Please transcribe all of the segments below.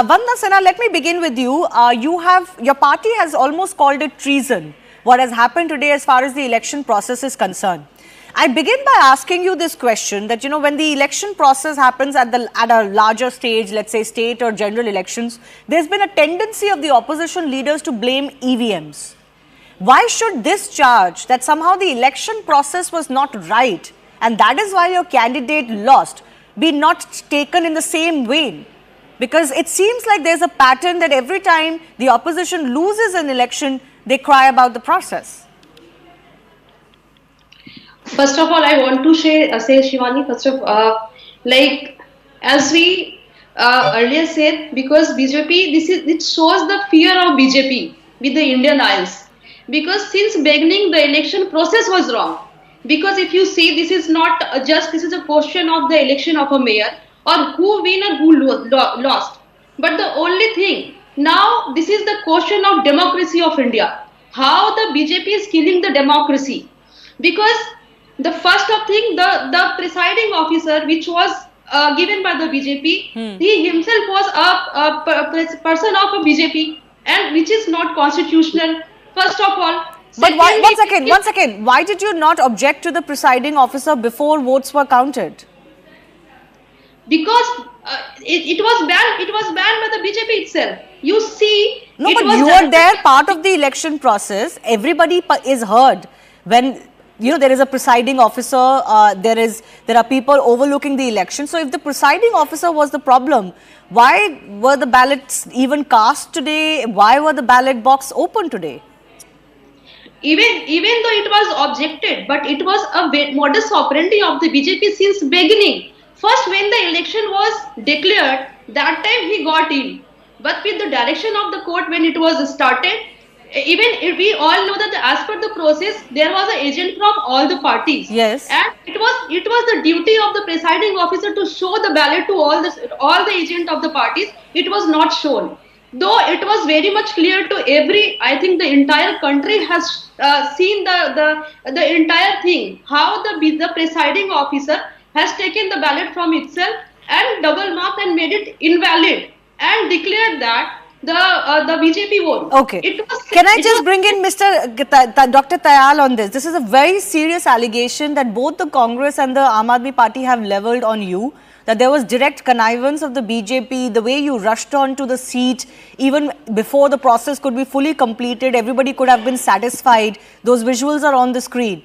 Vandana Sinha, let me begin with you. Your party has almost called it treason, what has happened today as far as the election process is concerned. I begin by asking you this question that, when the election process happens at a larger stage, let's say state or general elections, there's been a tendency of the opposition leaders to blame EVMs. Why should this charge that somehow the election process was not right and that is why your candidate lost be not taken in the same vein? Because it seems like there's a pattern that every time the opposition loses an election, they cry about the process. First of all, I want to say Shivani, as we earlier said, because BJP, it shows the fear of BJP with the Indian Isles. Because since beginning, the election process was wrong. Because if you see, this is not this is a question of the election of a mayor or who win or who lost. But the only thing, now this is the question of democracy of India. How the BJP is killing the democracy. Because the first of thing, the presiding officer, which was given by the BJP, he himself was a person of a BJP, and which is not constitutional. First of all. But one second. Why did you not object to the presiding officer before votes were counted? Because it was banned. It was banned by the BJP itself. You see. No, but you were there, part of the election process. Everybody is heard when. There is a presiding officer, there are people overlooking the election. So if the presiding officer was the problem, why were the ballots even cast today? Why were the ballot box open today? Even though it was objected, but it was a modus operandi of the BJP since beginning. First, when the election was declared, that time he got in. But with the direction of the court when it was started, even if we all know that as per the process, there was an agent from all the parties. Yes. And it was the duty of the presiding officer to show the ballot to all the agent of the parties. It was not shown. Though it was very much clear to I think the entire country has seen the entire thing. How the presiding officer has taken the ballot from itself and double marked and made it invalid and declared that the BJP won. Okay. Can I just bring in Dr. Tayal on this? This is a very serious allegation that both the Congress and the Aam Aadmi Party have levelled on you. That there was direct connivance of the BJP, the way you rushed on to the seat, even before the process could be fully completed, everybody could have been satisfied. Those visuals are on the screen.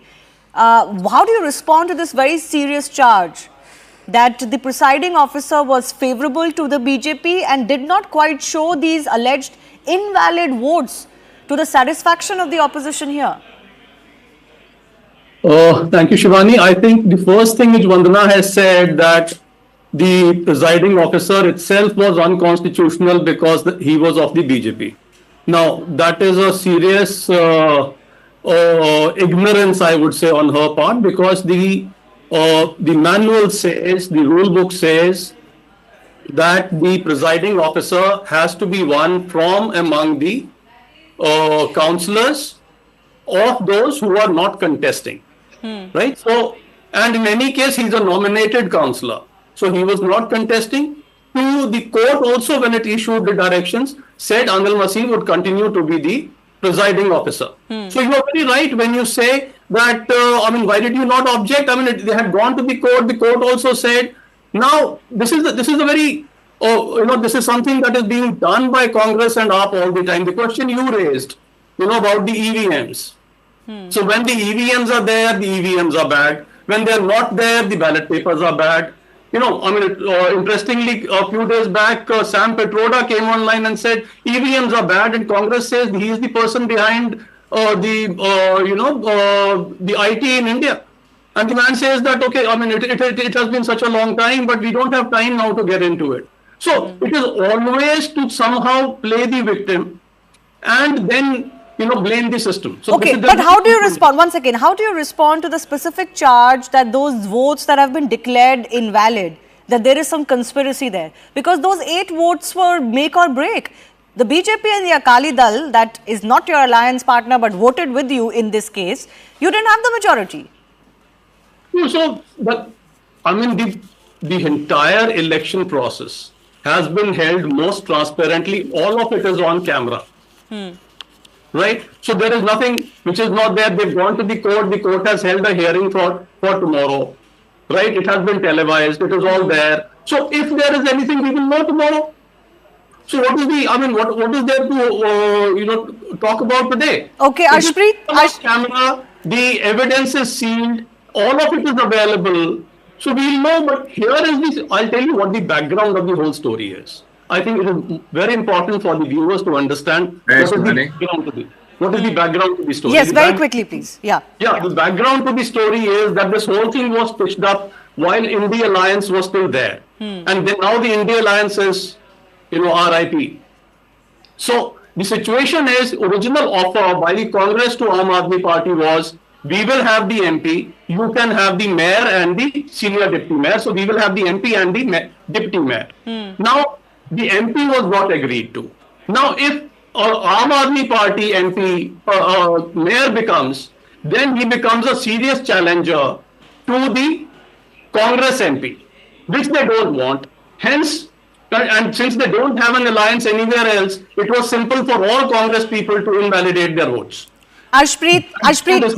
How do you respond to this very serious charge that the presiding officer was favourable to the BJP and did not quite show these alleged invalid votes to the satisfaction of the opposition here? Thank you, Shivani. I think the first thing which Vandana has said, that the presiding officer itself was unconstitutional because he was of the BJP. Now, that is a serious ignorance, I would say, on her part, because the manual says, the rule book says that the presiding officer has to be one from among the councillors of those who are not contesting, right? So, and in any case, he's a nominated councillor. So he was not contesting. To the court also, when it issued the directions, said Anil Masih would continue to be the presiding officer. So you are very right when you say that, why did you not object? They had gone to the court also said. Now, this is a very, this is something that is being done by Congress and AAP all the time. The question you raised, about the EVMs. So when the EVMs are there, the EVMs are bad. When they are not there, the ballot papers are bad. Interestingly, a few days back, Sam Petroda came online and said EVMs are bad, and Congress says he is the person behind the IT in India. And the man says that, okay, it has been such a long time, but we don't have time now to get into it. So it is always to somehow play the victim and then blame the system. So okay, but how do you respond? One second. How do you respond to the specific charge that those votes that have been declared invalid, that there is some conspiracy there? Because those 8 votes were make or break. The BJP and the Akali Dal, that is not your alliance partner but voted with you in this case, you didn't have the majority. So, the entire election process has been held most transparently. All of it is on camera. Right? So there is nothing which is not there. They've gone to the court. The court has held a hearing for tomorrow. Right? It has been televised. It is all there. So if there is anything, we will know tomorrow. So what is what is there to, talk about today? Okay, Arshpreet. Camera, the evidence is sealed. All of it is available. So we'll know, but here is I'll tell you what the background of the whole story is. I think it is very important for the viewers to understand what is the background to the story. Yes, very quickly, please. Yeah. Yeah, the background to the story is that this whole thing was pushed up while India Alliance was still there. And then now the India Alliance is, RIP. So the situation is, original offer by the Congress to Aam Aadmi Party was, we will have the MP, you can have the mayor and the senior deputy mayor. So we will have the MP and the deputy mayor. Now, the MP was not agreed to. Now, if Aam Aadmi Party MP mayor becomes, then he becomes a serious challenger to the Congress MP, which they don't want. Hence, and since they don't have an alliance anywhere else, it was simple for all Congress people to invalidate their votes. Arshpreet,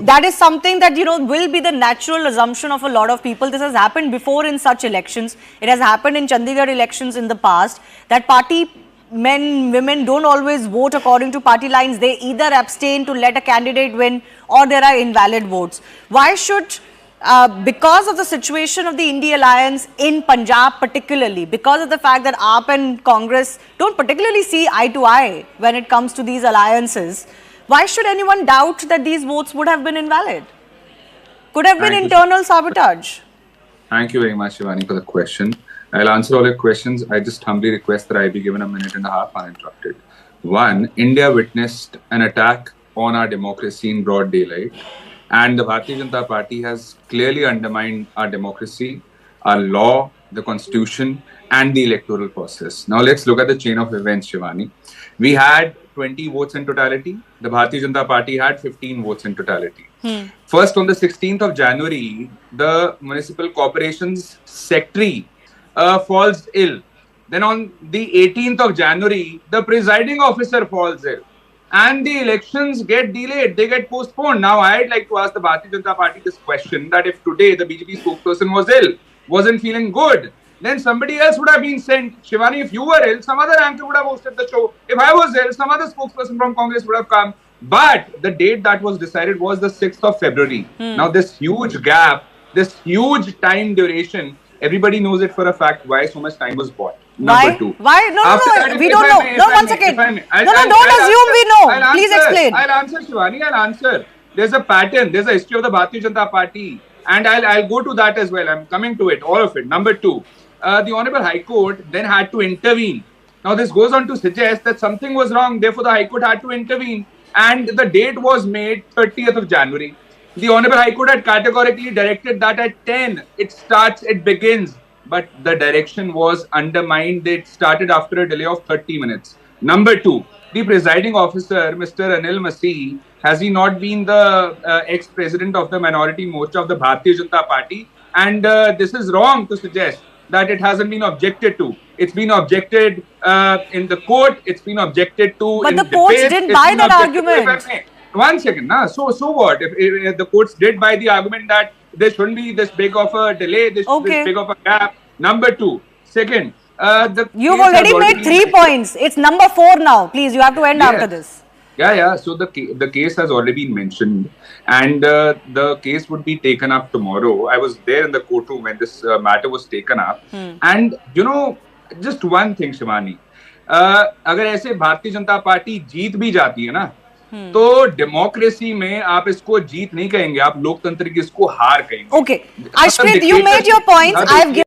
that is something that, will be the natural assumption of a lot of people. This has happened before in such elections. It has happened in Chandigarh elections in the past, that party men, women don't always vote according to party lines. They either abstain to let a candidate win, or there are invalid votes. Why should, because of the situation of the India Alliance in Punjab particularly, because of the fact that AAP and Congress don't particularly see eye to eye when it comes to these alliances, why should anyone doubt that these votes would have been invalid? Could have been internal sabotage. Thank you very much, Shivani, for the question. I'll answer all your questions. I just humbly request that I be given a minute and a half uninterrupted. One, India witnessed an attack on our democracy in broad daylight, and the Bharatiya Janata Party has clearly undermined our democracy, our law, the constitution, and the electoral process. Now let's look at the chain of events, Shivani. We had 20 votes in totality. The Bharatiya Janata Party had 15 votes in totality. First, on the 16th of January, the Municipal Corporation's secretary falls ill. Then on the 18th of January, the presiding officer falls ill. And the elections get delayed, they get postponed. Now, I'd like to ask the Bharatiya Janata Party this question, that if today the BJP spokesperson was ill, wasn't feeling good, then somebody else would have been sent. Shivani, if you were ill, some other anchor would have hosted the show. If I was ill, some other spokesperson from Congress would have come. But the date that was decided was the 6th of February. Now, this huge gap, this huge time duration, everybody knows it for a fact why so much time was bought. Number two. Why? No, we don't know. No, one second. Don't assume we know. Please explain. I'll answer, Shivani. I'll answer. There's a pattern. There's a history of the Bharatiya Janata Party. And I'll go to that as well. I'm coming to it, all of it. Number two. The Honorable High Court then had to intervene. Now, this goes on to suggest that something was wrong. Therefore, the High Court had to intervene. And the date was made 30th of January. The Honorable High Court had categorically directed that at 10, it begins. But the direction was undermined. It started after a delay of 30 minutes. Number two, the presiding officer, Mr. Anil Masih, has he not been the ex-president of the Minority Morcha of the Bharatiya Janata Party? And this is wrong to suggest that it hasn't been objected to. It's been objected in the court. It's been objected to. But the courts didn't buy that argument. One second. So what? If the courts did buy the argument that there shouldn't be this big of a delay, this big of a gap. Number two. Second, you've already made 3 points. It's number 4 now. Please, you have to end after this. Yeah. So the case has already been mentioned, and the case would be taken up tomorrow. I was there in the courtroom when this matter was taken up, and just one thing, Shivani, अगर ऐसे Bharatiya Janata party जीत भी जाती है ना, तो democracy में आप इसको जीत नहीं कहेंगे, आप लोकतंत्र की इसको हार कहेंगे. Okay, Arshpreet, you made your points. I've given